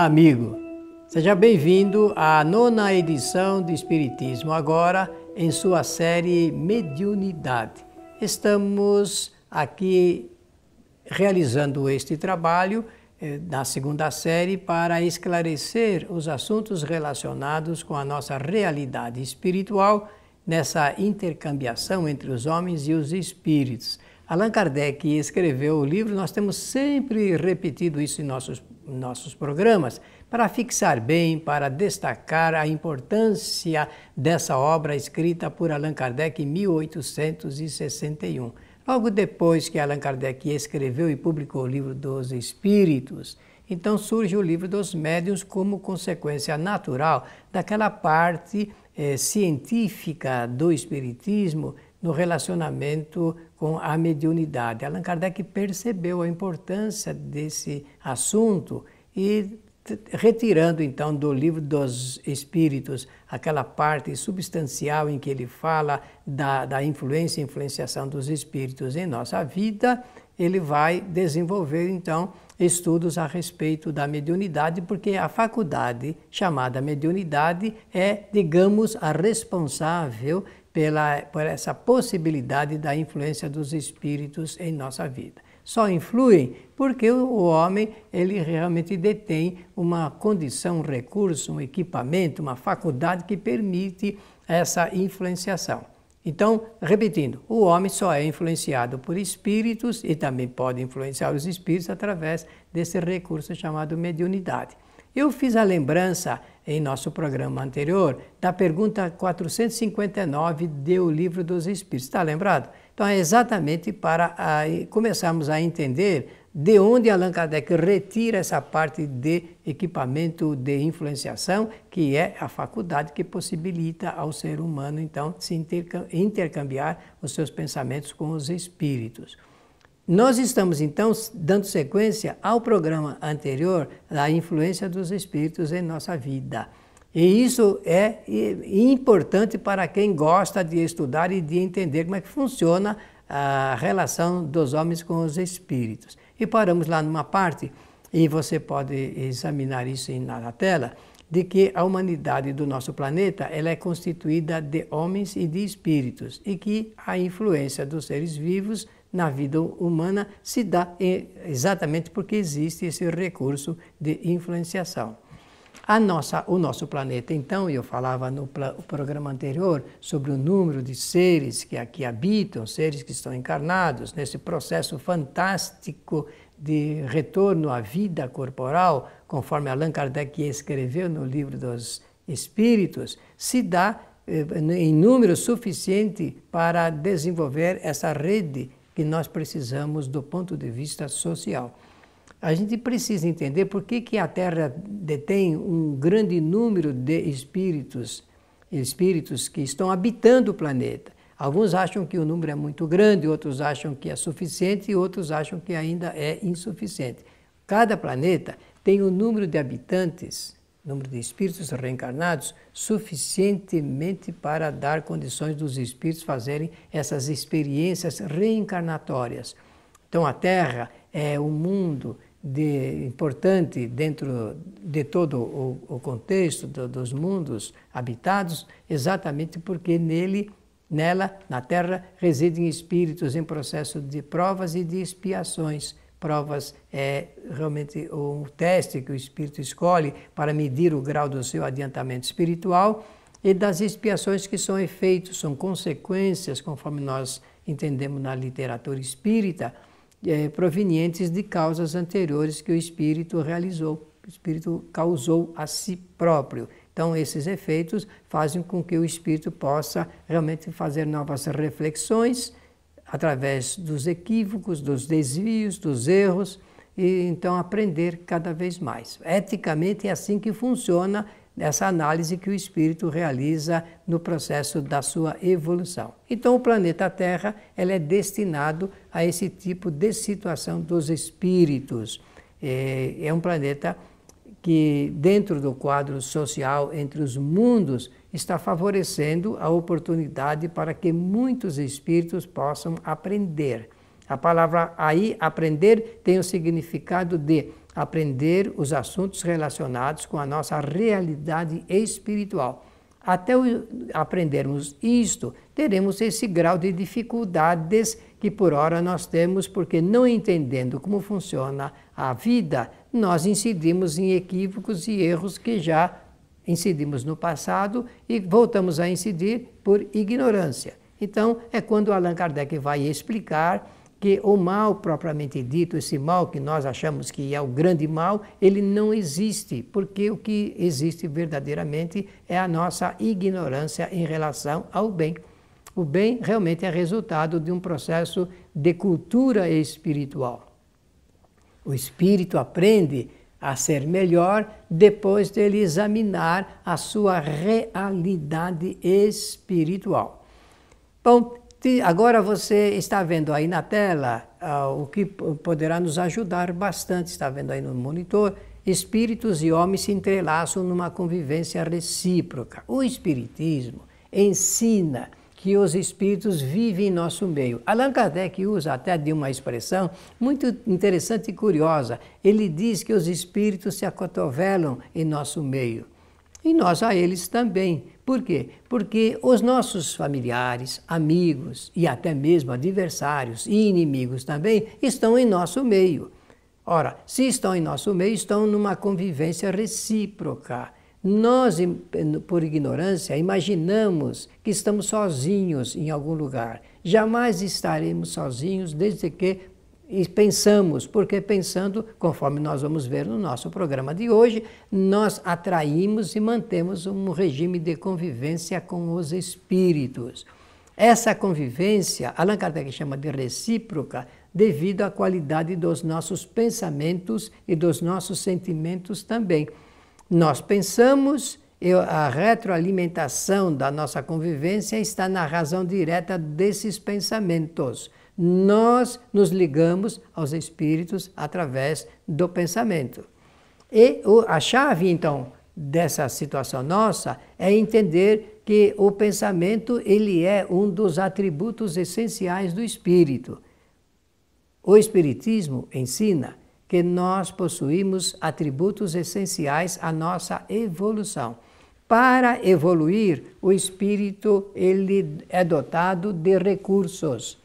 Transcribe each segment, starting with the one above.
Olá, amigo! Seja bem-vindo à 9ª edição do Espiritismo, agora em sua série Mediunidade. Estamos aqui realizando este trabalho na 2ª série para esclarecer os assuntos relacionados com a nossa realidade espiritual nessa intercambiação entre os homens e os espíritos. Allan Kardec escreveu o livro, nós temos sempre repetido isso em nossos programas, para fixar bem, para destacar a importância dessa obra escrita por Allan Kardec em 1861. Logo depois que Allan Kardec escreveu e publicou o livro dos Espíritos, então surge o livro dos Médiuns como consequência natural daquela parte científica do Espiritismo no relacionamento com a mediunidade. Allan Kardec percebeu a importância desse assunto e, retirando então do livro dos Espíritos aquela parte substancial em que ele fala da influência e influenciação dos espíritos em nossa vida, ele vai desenvolver então estudos a respeito da mediunidade, porque a faculdade chamada mediunidade é, digamos, a responsável por essa possibilidade da influência dos espíritos em nossa vida. Só influem porque o homem ele realmente detém uma condição, um recurso, um equipamento, uma faculdade que permite essa influenciação. Então, repetindo, o homem só é influenciado por espíritos e também pode influenciar os espíritos através desse recurso chamado mediunidade. Eu fiz a lembrança em nosso programa anterior da pergunta 459 do Livro dos Espíritos. Está lembrado? Então é exatamente para começarmos a entender de onde Allan Kardec retira essa parte de equipamento de influenciação, que é a faculdade que possibilita ao ser humano, então, se intercambiar os seus pensamentos com os espíritos. Nós estamos, então, dando sequência ao programa anterior da influência dos espíritos em nossa vida. E isso é importante para quem gosta de estudar e de entender como é que funciona a relação dos homens com os espíritos. E paramos lá numa parte, e você pode examinar isso na tela, de que a humanidade do nosso planeta ela é constituída de homens e de espíritos, e que a influência dos seres vivos na vida humana se dá exatamente porque existe esse recurso de influenciação. O nosso planeta, então, eu falava no programa anterior sobre o número de seres que aqui habitam, seres que estão encarnados, nesse processo fantástico de retorno à vida corporal, conforme Allan Kardec escreveu no Livro dos Espíritos, se dá em número suficiente para desenvolver essa rede que nós precisamos do ponto de vista social. A gente precisa entender por que a Terra detém um grande número de espíritos que estão habitando o planeta. Alguns acham que o número é muito grande, outros acham que é suficiente e outros acham que ainda é insuficiente. Cada planeta tem um número de habitantes, número de espíritos reencarnados, suficientemente para dar condições dos espíritos fazerem essas experiências reencarnatórias. Então a Terra é um mundo importante dentro de todo o contexto dos mundos habitados, exatamente porque nela, na Terra, residem espíritos em processo de provas e de expiações. Provas é realmente um teste que o espírito escolhe para medir o grau do seu adiantamento espiritual, e das expiações que são efeitos, são consequências, conforme nós entendemos na literatura espírita, provenientes de causas anteriores que o espírito realizou, o espírito causou a si próprio. Então, esses efeitos fazem com que o espírito possa realmente fazer novas reflexões através dos equívocos, dos desvios, dos erros, e então aprender cada vez mais. Eticamente é assim que funciona essa análise que o espírito realiza no processo da sua evolução. Então o planeta Terra ele é destinado a esse tipo de situação dos espíritos. É um planeta que dentro do quadro social entre os mundos está favorecendo a oportunidade para que muitos espíritos possam aprender. A palavra aí, aprender, tem o significado de aprender os assuntos relacionados com a nossa realidade espiritual. Até aprendermos isto, teremos esse grau de dificuldades que por hora nós temos, porque não entendendo como funciona a vida, nós incidimos em equívocos e erros que já incidimos no passado e voltamos a incidir por ignorância. Então, é quando Allan Kardec vai explicar que o mal propriamente dito, esse mal que nós achamos que é o grande mal, ele não existe, porque o que existe verdadeiramente é a nossa ignorância em relação ao bem. O bem realmente é resultado de um processo de cultura espiritual. O espírito aprende a ser melhor depois de ele examinar a sua realidade espiritual. Bom, agora você está vendo aí na tela o que poderá nos ajudar bastante, está vendo aí no monitor, espíritos e homens se entrelaçam numa convivência recíproca. O Espiritismo ensina que os espíritos vivem em nosso meio. Allan Kardec usa até de uma expressão muito interessante e curiosa. Ele diz que os espíritos se acotovelam em nosso meio. E nós a eles também. Por quê? Porque os nossos familiares, amigos e até mesmo adversários e inimigos também estão em nosso meio. Ora, se estão em nosso meio, estão numa convivência recíproca. Nós, por ignorância, imaginamos que estamos sozinhos em algum lugar. Jamais estaremos sozinhos desde que pensamos, porque pensando, conforme nós vamos ver no nosso programa de hoje, nós atraímos e mantemos um regime de convivência com os espíritos. Essa convivência, Allan Kardec chama de recíproca, devido à qualidade dos nossos pensamentos e dos nossos sentimentos também. Nós pensamos e a retroalimentação da nossa convivência está na razão direta desses pensamentos. Nós nos ligamos aos espíritos através do pensamento. E a chave, então, dessa situação nossa é entender que o pensamento ele é um dos atributos essenciais do espírito. O Espiritismo ensina que nós possuímos atributos essenciais à nossa evolução. Para evoluir, o espírito ele é dotado de recursos.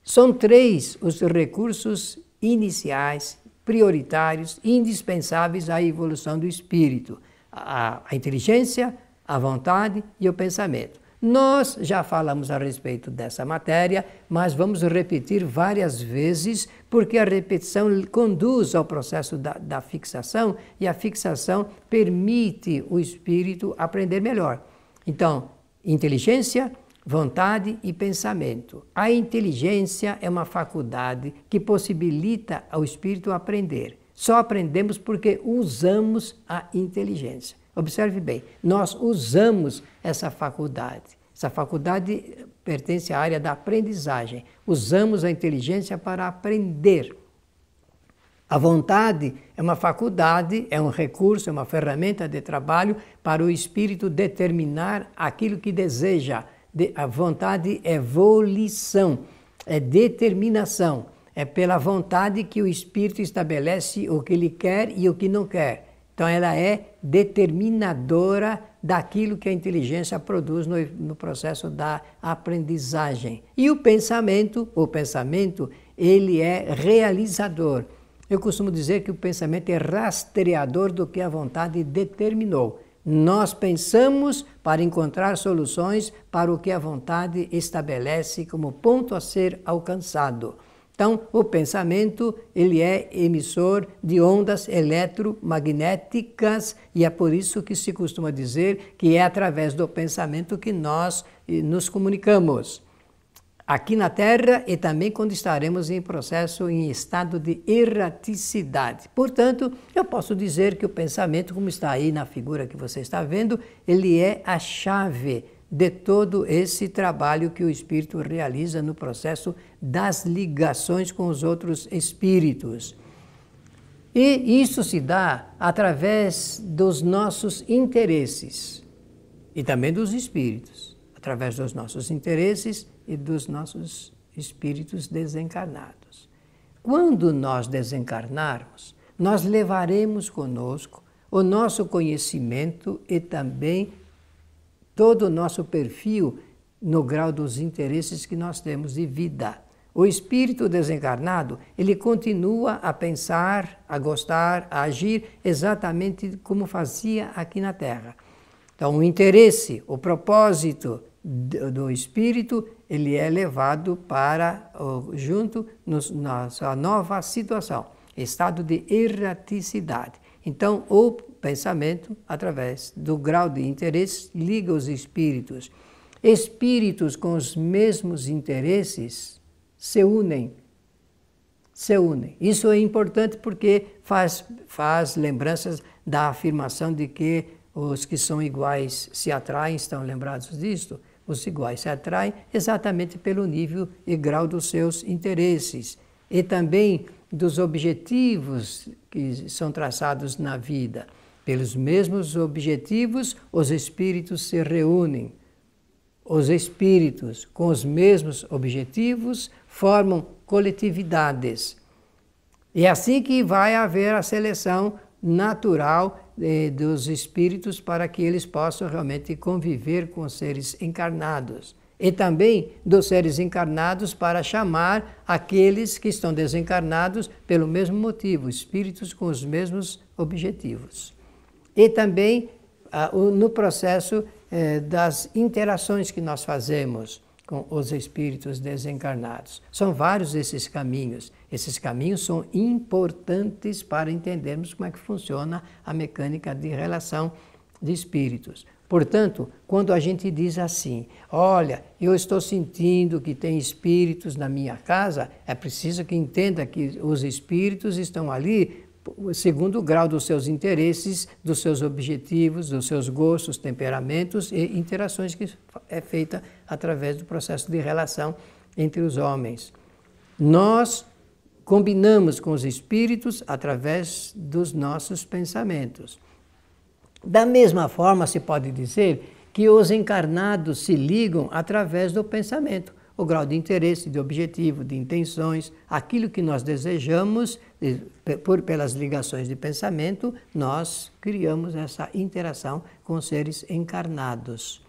São 3 os recursos iniciais, prioritários, indispensáveis à evolução do espírito: a inteligência, a vontade e o pensamento. Nós já falamos a respeito dessa matéria, mas vamos repetir várias vezes, porque a repetição conduz ao processo da fixação, e a fixação permite o espírito aprender melhor. Então, inteligência, vontade e pensamento. A inteligência é uma faculdade que possibilita ao espírito aprender. Só aprendemos porque usamos a inteligência. Observe bem, nós usamos essa faculdade. Essa faculdade pertence à área da aprendizagem. Usamos a inteligência para aprender. A vontade é uma faculdade, é um recurso, é uma ferramenta de trabalho para o espírito determinar aquilo que deseja. A vontade é volição, é determinação. É pela vontade que o espírito estabelece o que ele quer e o que não quer. Então, ela é determinadora daquilo que a inteligência produz no processo da aprendizagem. E o pensamento, ele é realizador. Eu costumo dizer que o pensamento é rastreador do que a vontade determinou. Nós pensamos para encontrar soluções para o que a vontade estabelece como ponto a ser alcançado. Então, o pensamento ele é emissor de ondas eletromagnéticas e é por isso que se costuma dizer que é através do pensamento que nós nos comunicamos. Aqui na Terra e também quando estaremos em processo, em estado de erraticidade. Portanto, eu posso dizer que o pensamento, como está aí na figura que você está vendo, ele é a chave de todo esse trabalho que o espírito realiza no processo das ligações com os outros espíritos. E isso se dá através dos nossos interesses e também dos espíritos, através dos nossos interesses e dos nossos espíritos desencarnados. Quando nós desencarnarmos, nós levaremos conosco o nosso conhecimento e também todo o nosso perfil no grau dos interesses que nós temos de vida. O espírito desencarnado, ele continua a pensar, a gostar, a agir exatamente como fazia aqui na Terra. Então, o interesse, o propósito do espírito, ele é levado para junto na sua nova situação, estado de erraticidade. Então, o pensamento, através do grau de interesse, liga os espíritos. Espíritos com os mesmos interesses se unem. Isso é importante porque faz lembranças da afirmação de que os que são iguais se atraem, estão lembrados disto? Os iguais se atraem exatamente pelo nível e grau dos seus interesses e também dos objetivos que são traçados na vida. Pelos mesmos objetivos, os espíritos se reúnem. Os espíritos com os mesmos objetivos formam coletividades. E é assim que vai haver a seleção natural dos espíritos para que eles possam realmente conviver com os seres encarnados. E também dos seres encarnados para chamar aqueles que estão desencarnados pelo mesmo motivo, espíritos com os mesmos objetivos. E também no processo das interações que nós fazemos com os espíritos desencarnados. São vários esses caminhos. Esses caminhos são importantes para entendermos como é que funciona a mecânica de relação de espíritos. Portanto, quando a gente diz assim, olha, eu estou sentindo que tem espíritos na minha casa, é preciso que entenda que os espíritos estão ali segundo o grau dos seus interesses, dos seus objetivos, dos seus gostos, temperamentos e interações que é feita através do processo de relação entre os homens. Nós combinamos com os espíritos através dos nossos pensamentos. Da mesma forma, se pode dizer que os encarnados se ligam através do pensamento. O grau de interesse, de objetivo, de intenções, aquilo que nós desejamos, pelas ligações de pensamento, nós criamos essa interação com os seres encarnados.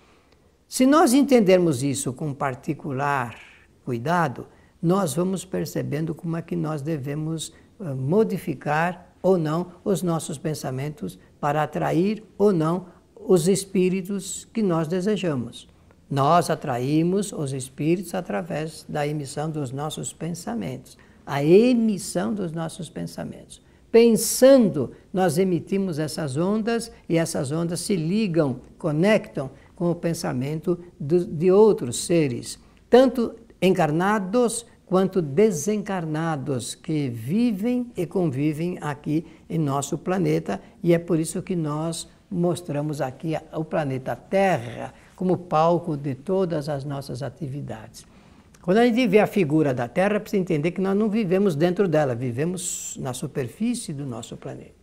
Se nós entendermos isso com particular cuidado, nós vamos percebendo como é que nós devemos modificar ou não os nossos pensamentos para atrair ou não os espíritos que nós desejamos. Nós atraímos os espíritos através da emissão dos nossos pensamentos. A emissão dos nossos pensamentos. Pensando, nós emitimos essas ondas e essas ondas se ligam, conectam com o pensamento de outros seres, tanto encarnados quanto desencarnados, que vivem e convivem aqui em nosso planeta, e é por isso que nós mostramos aqui o planeta Terra como palco de todas as nossas atividades. Quando a gente vê a figura da Terra, precisa entender que nós não vivemos dentro dela, vivemos na superfície do nosso planeta.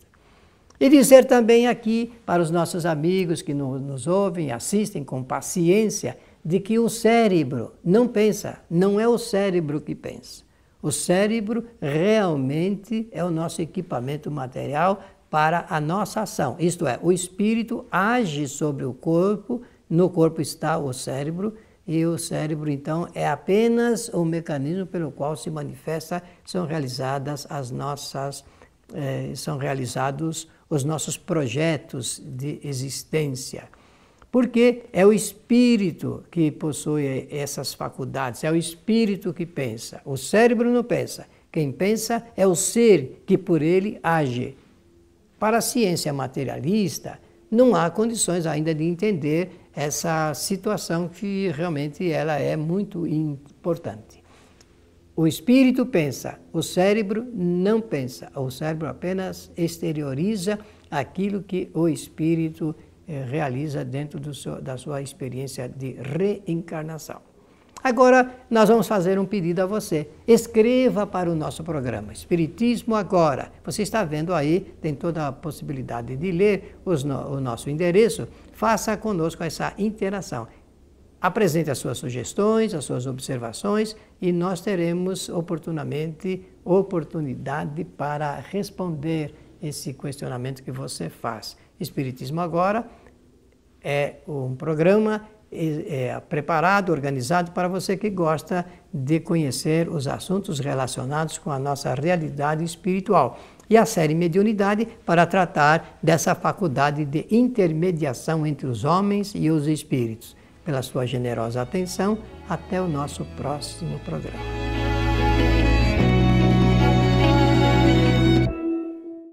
E dizer também aqui para os nossos amigos que nos ouvem e assistem com paciência, de que o cérebro não pensa, não é o cérebro que pensa. O cérebro realmente é o nosso equipamento material para a nossa ação. Isto é, o espírito age sobre o corpo, no corpo está o cérebro, e o cérebro, então, é apenas o mecanismo pelo qual se manifesta, são realizados os nossos projetos de existência. Porque é o espírito que possui essas faculdades, é o espírito que pensa. O cérebro não pensa. Quem pensa é o ser que por ele age. Para a ciência materialista, não há condições ainda de entender essa situação que realmente ela é muito importante. O espírito pensa, o cérebro não pensa. O cérebro apenas exterioriza aquilo que o espírito realiza dentro da sua experiência de reencarnação. Agora, nós vamos fazer um pedido a você. Escreva para o nosso programa Espiritismo Agora. Você está vendo aí, tem toda a possibilidade de ler o nosso endereço. Faça conosco essa interação. apresente as suas sugestões, as suas observações e nós teremos oportunidade para responder esse questionamento que você faz. Espiritismo Agora é um programa preparado, organizado para você que gosta de conhecer os assuntos relacionados com a nossa realidade espiritual. E a série Mediunidade para tratar dessa faculdade de intermediação entre os homens e os espíritos. Pela sua generosa atenção, até o nosso próximo programa.